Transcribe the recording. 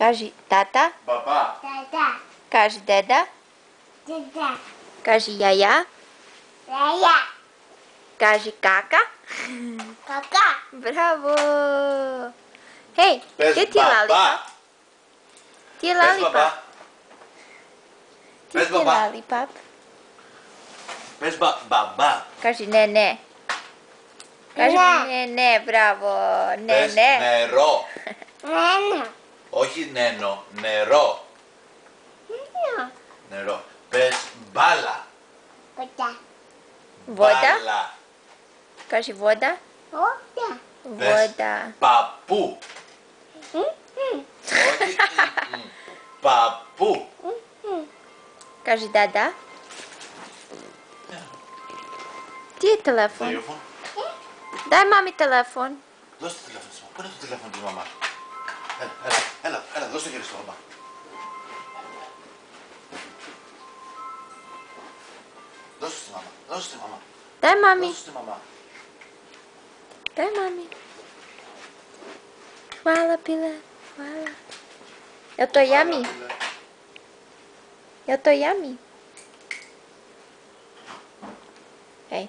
Кажи тата. Баба. Тата. Кажи деда. Деда. Кажи яя. Яя. Кажи кака. Кака. Браво! Хей, Пес къде ти е Лалипап? баба. Ти е Пес Лалипап. баба. Ти Пес си баба. Лалипап. Пес баба. Кажи не. Кажи не, браво. Πες Не. νερό. Нена. Όχι νένο, νερό. Νερό. Πες μπάλα. Кота. Вода. Μπάλα. Кажи вода. Ота. Πες Вода. παππού. Όχι παππού. Кажи дада. Τι είναι телефон? Τηλέφωνο. Дай мамі телефон. Δώστε το τηλέφωνο σου. Πού είναι το τηλέφωνο της μαμάς. Έλα, δώστε το χέρι στο μαμά. Δώστε στη μαμά, δώστε στη μαμά. Дай мамі. Δώστε στη μαμά. Дай мамі. Хвала, піле. Хвала. Я то ямі. Я то ямі. Ей.